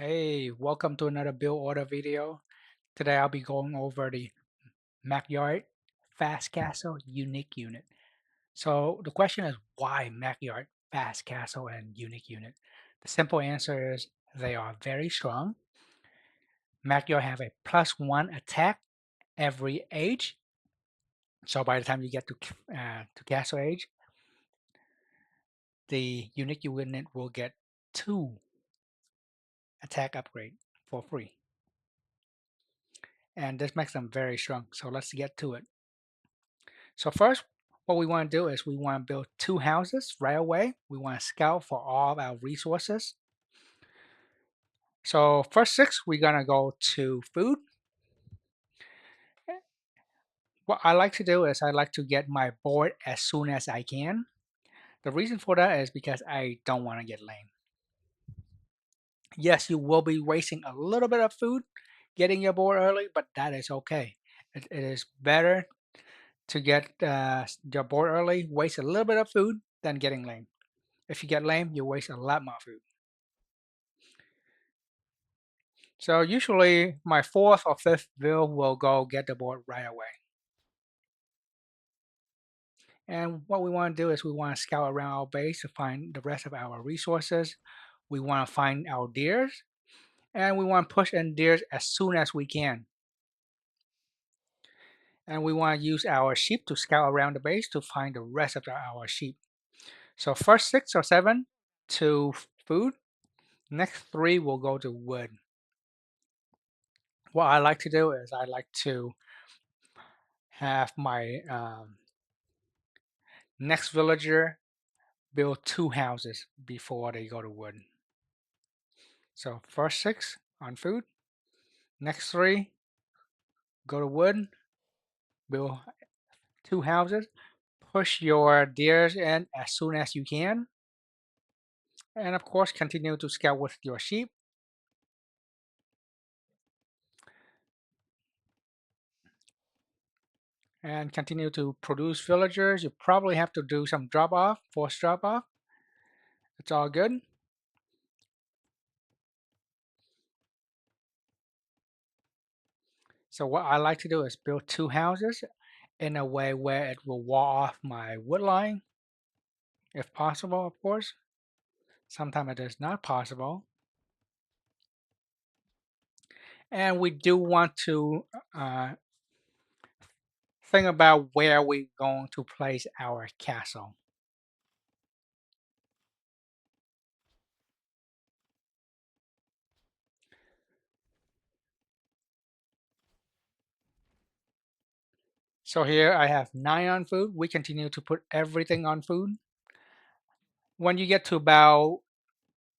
Hey, welcome to another build order video. Today I'll be going over the Magyar Fast Castle unique unit. So the question is, why Magyar Fast Castle and unique unit? The simple answer is they are very strong. Magyar have a +1 attack every age. So by the time you get to castle age, the unique unit will get 2 attack upgrade for free. And this makes them very strong. So let's get to it. So first, what we want to do is we want to build 2 houses right away. We want to scout for all of our resources. So first 6, we're going to go to food. What I like to do is I like to get my board as soon as I can. The reason for that is because I don't want to get lame. Yes, you will be wasting a little bit of food getting your board early, but that is okay. It is better to get your board early, waste a little bit of food, than getting lame. If you get lame, you waste a lot more food. So usually my 4th or 5th build will go get the board right away. And what we want to do is we want to scout around our base to find the rest of our resources. We want to find our deers, and we want to push in deers as soon as we can. And we want to use our sheep to scout around the base to find the rest of our sheep. So first 6 or 7 to food, next 3 will go to wood. What I like to do is I like to have my next villager build 2 houses before they go to wood. So first 6 on food, next 3 go to wood, build 2 houses, push your deers in as soon as you can, and of course continue to scout with your sheep. And continue to produce villagers. You probably have to do some drop off, force drop off. It's all good. So what I like to do is build 2 houses in a way where it will wall off my wood line, if possible, of course. Sometimes it is not possible. And we do want to think about where we're going to place our castle. So here I have 9 on food. We continue to put everything on food. When you get to about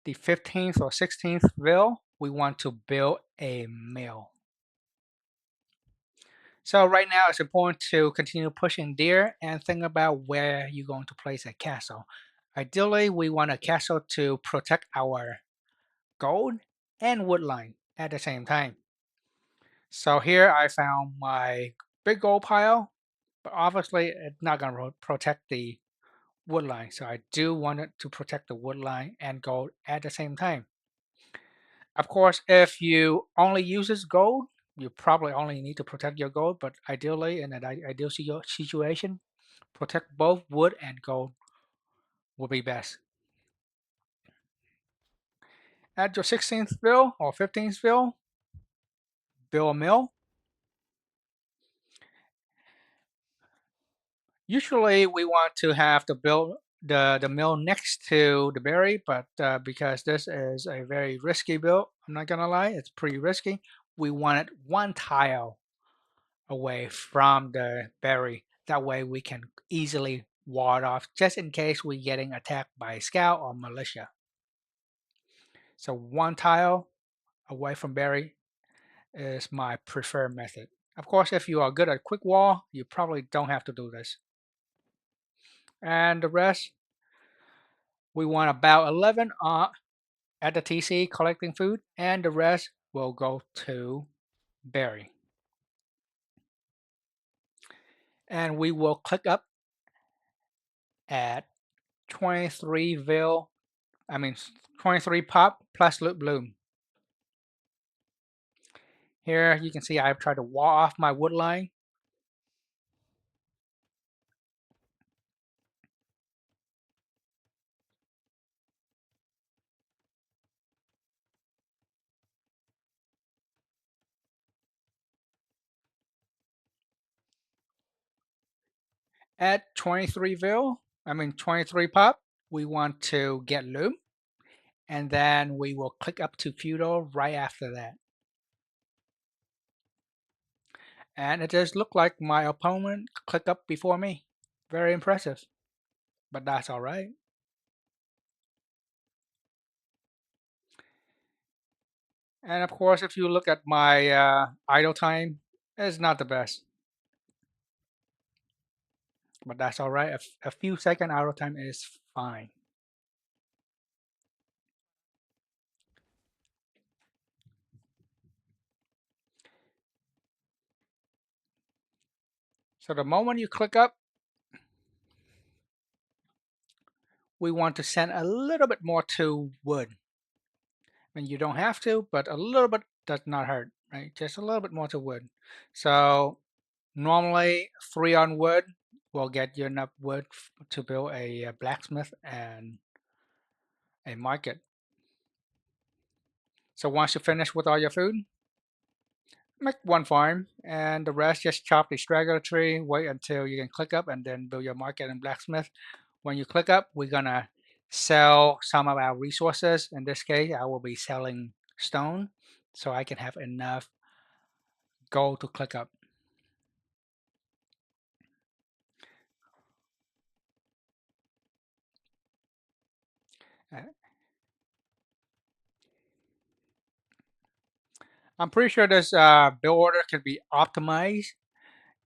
the 15th or 16th ville, we want to build a mill. So right now it's important to continue pushing deer and think about where you're going to place a castle. Ideally, we want a castle to protect our gold and wood line at the same time. So here I found my big gold pile, but obviously it's not going to protect the wood line. So I do want it to protect the wood line and gold at the same time. Of course, if you only uses gold, you probably only need to protect your gold, but ideally in an ideal situation, protect both wood and gold will be best. At your 16th bill or 15th bill, build a mill. Usually we want to have the mill next to the berry, but because this is a very risky build, I'm not gonna lie, it's pretty risky. We want it 1 tile away from the berry. That way we can easily ward off just in case we're getting attacked by scout or militia. So 1 tile away from berry is my preferred method. Of course, if you are good at quick wall, you probably don't have to do this. And the rest, we want about 11 at the TC collecting food, and the rest will go to berry. And we will click up at 23 ville, I mean 23 pop plus loot bloom. Here you can see I've tried to wall off my wood line. At 23 pop, we want to get loom, and then we will click up to feudal right after that. And it does look like my opponent clicked up before me. Very impressive, but that's all right. And of course, if you look at my idle time, it's not the best, but that's all right. A few second idle time is fine. So the moment you click up, we want to send a little bit more to wood. I mean, you don't have to, but a little bit does not hurt, right? Just a little bit more to wood. So normally 3 on wood will get you enough wood to build a blacksmith and a market. So once you finish with all your food, make one farm, and the rest just chop the straggler tree, wait until you can click up, and then build your market and blacksmith. When you click up, we're gonna sell some of our resources. In this case, I will be selling stone, so I can have enough gold to click up. Uh, I'm pretty sure this build order can be optimized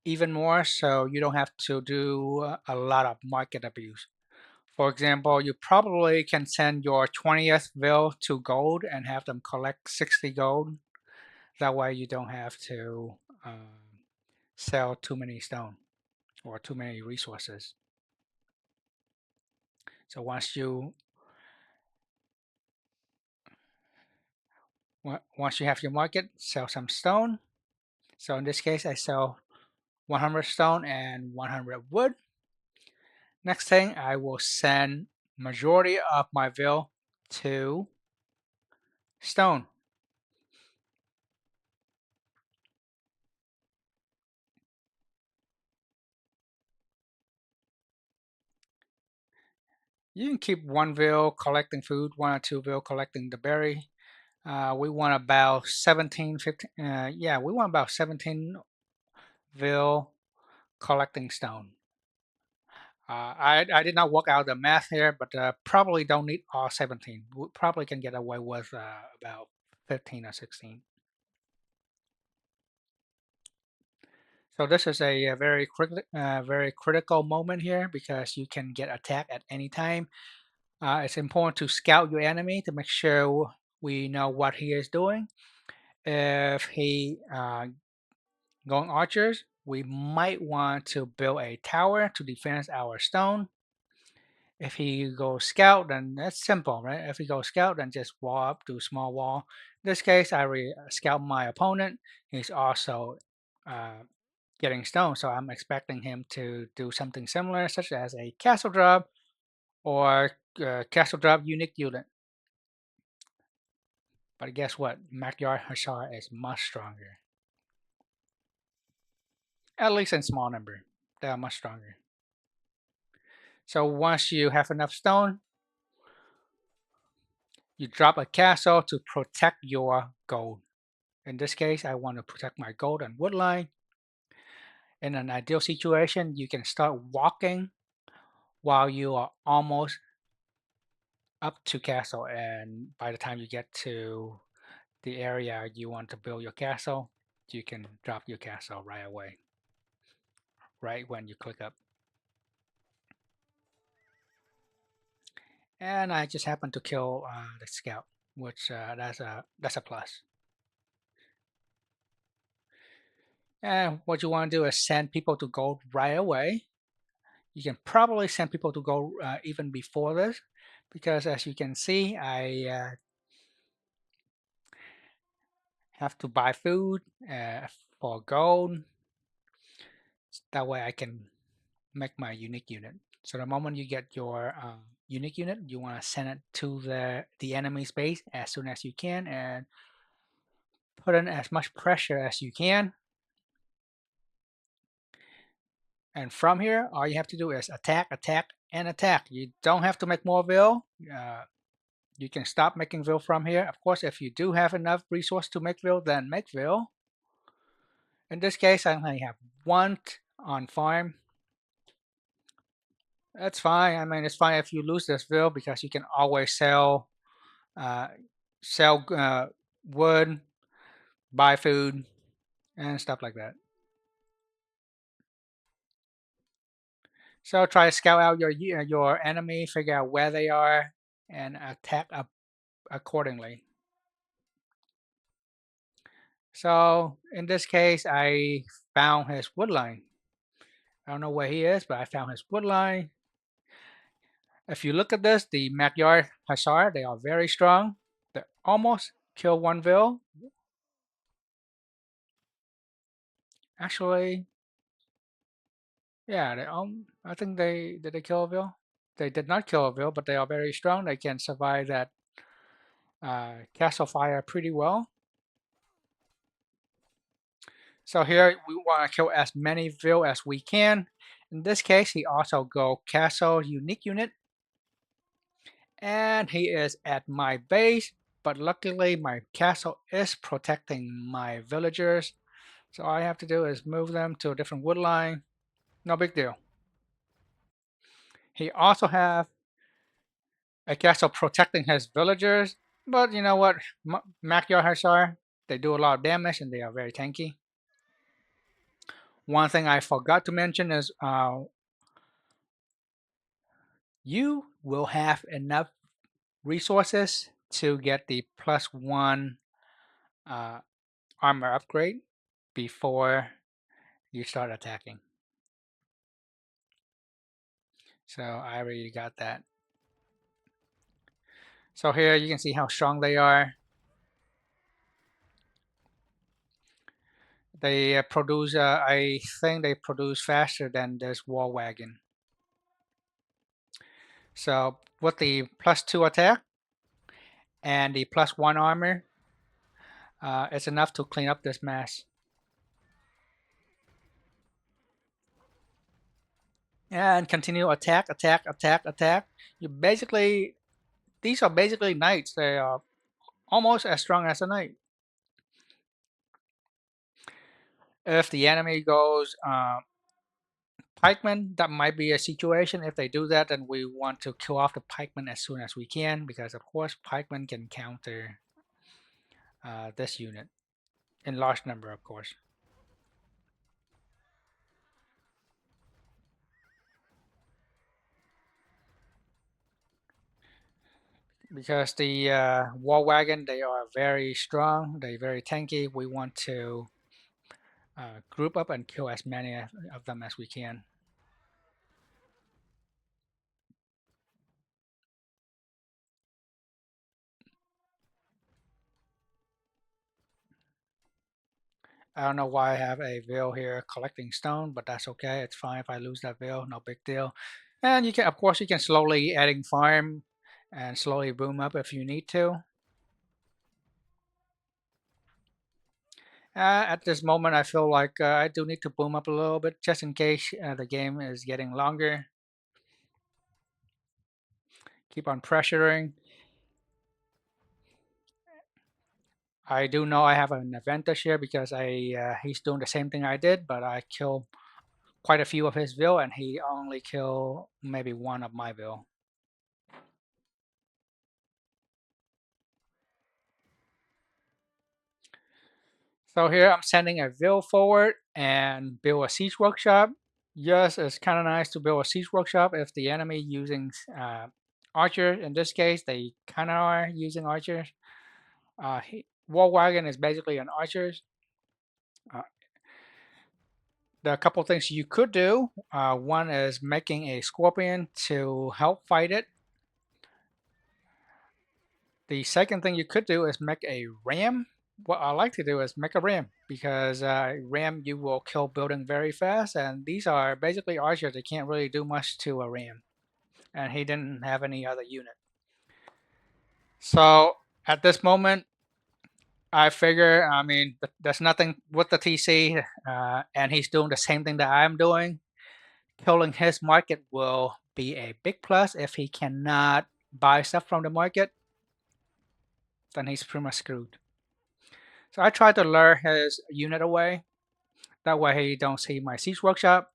even more, so you don't have to do a lot of market abuse. For example, you probably can send your 20th bill to gold and have them collect 60 gold. That way you don't have to sell too many stone or too many resources. So once you have your market, sell some stone. So in this case, I sell 100 stone and 100 wood. Next thing, I will send majority of my bill to stone. You can keep one bill collecting food, 1 or 2 bill collecting the berry. We want about 17, 15, yeah, we want about 17 bill collecting stone. I did not work out the math here, but probably don't need all 17. We probably can get away with about 15 or 16. So this is a, very critical moment here because you can get attacked at any time. It's important to scout your enemy to make sure we know what he is doing. If he going archers, we might want to build a tower to defend our stone. If he goes scout, then that's simple, right? If he goes scout, then just wall up, do small wall. In this case, I scout my opponent. He's also uh, getting stone, so I'm expecting him to do something similar, such as a castle drop or castle drop unique unit. But guess what? Magyar Huszar is much stronger. At least in small number. They are much stronger. So once you have enough stone, you drop a castle to protect your gold. In this case, I want to protect my gold and wood line. In an ideal situation, you can start walking while you are almost up to castle, and by the time you get to the area you want to build your castle, you can drop your castle right away, right when you click up. And I just happened to kill the scout, which that's a plus. And what you want to do is send people to gold right away. You can probably send people to gold even before this, because as you can see, I have to buy food for gold. That way I can make my unique unit. So the moment you get your unique unit, you want to send it to the enemy's base as soon as you can and put in as much pressure as you can. And from here, all you have to do is attack, attack, and attack. You don't have to make more Ville. You can stop making Ville from here. Of course, if you do have enough resource to make Ville, then make Ville. In this case, I only have one on farm. That's fine. I mean, it's fine if you lose this Ville because you can always uh, sell wood, buy food, and stuff like that. So try to scout out your enemy, figure out where they are, and attack up accordingly. So in this case, I found his woodline. I don't know where he is, but I found his woodline. If you look at this, the Magyar Huszar, they are very strong. They almost kill one Ville. Actually, yeah, I think did they kill a Ville? They did not kill a Ville, but they are very strong. They can survive that castle fire pretty well. So here we want to kill as many Ville as we can. In this case, he also go castle unique unit. And he is at my base, but luckily my castle is protecting my villagers. So all I have to do is move them to a different wood line. No big deal. He also have a castle protecting his villagers, but you know what? Magyar Huszar, they do a lot of damage and they are very tanky. One thing I forgot to mention is you will have enough resources to get the +1 uh, armor upgrade before you start attacking. So I already got that. So here you can see how strong they are. They produce, I think they produce faster than this war wagon. So with the +2 attack and the +1 armor, it's enough to clean up this mess. And continue attack, attack, attack, attack. You basically, these are basically knights. They are almost as strong as a knight. If the enemy goes pikemen, that might be a situation. If they do that, then we want to kill off the pikemen as soon as we can, because of course pikemen can counter this unit in large number, of course. Because the war wagon, they are very strong, they're very tanky. We want to group up and kill as many of them as we can. I don't know why I have a veil here collecting stone, but that's okay. It's fine if I lose that veil, no big deal. And you can, of course, you can slowly adding farm and slowly boom up if you need to. At this moment, I feel like I do need to boom up a little bit just in case the game is getting longer. Keep on pressuring. I do know I have an advantage here because he's doing the same thing I did, but I killed quite a few of his Ville and he only killed maybe one of my Ville. So here I'm sending a Ville forward and build a siege workshop. Yes, it's kind of nice to build a siege workshop if the enemy using archers. In this case, they kind of are using archers. War wagon is basically an archers. Uh, there are a couple things you could do. One is making a scorpion to help fight it. The second thing you could do is make a ram. What I like to do is make a ram because ram you will kill building very fast, and these are basically archers. They can't really do much to a ram, and he didn't have any other unit. So at this moment, I figure, I mean, there's nothing with the TC, and he's doing the same thing that I'm doing. Killing his market will be a big plus. If he cannot buy stuff from the market, then he's pretty much screwed. So I try to lure his unit away. That way he don't see my siege workshop.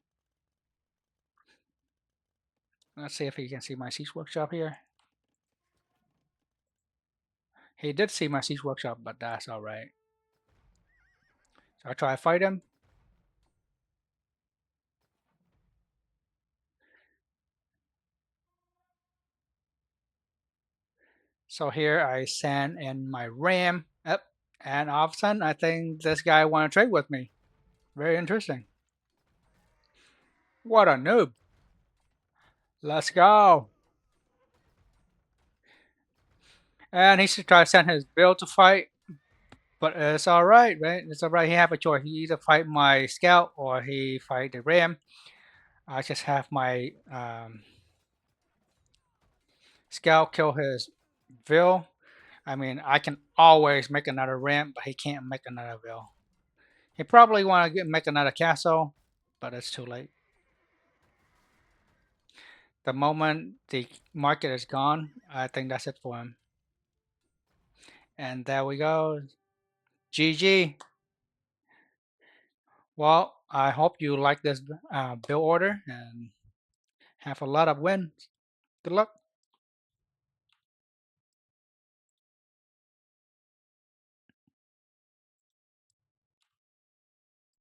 Let's see if he can see my siege workshop here. He did see my siege workshop, but that's alright. So I try to fight him. So here I send in my ram. Yep. And all of a sudden, I think this guy want to trade with me. Very interesting. What a noob. Let's go. And he should try to send his bill to fight. But it's alright, right? It's alright. He have a choice. He either fight my scout or he fight the ram. I just have my scout kill his bill. I mean, I can always make another ram, but he can't make another bill. He probably want to make another castle, but it's too late. The moment the market is gone, I think that's it for him. And there we go. GG. Well, I hope you like this build order and have a lot of wins. Good luck.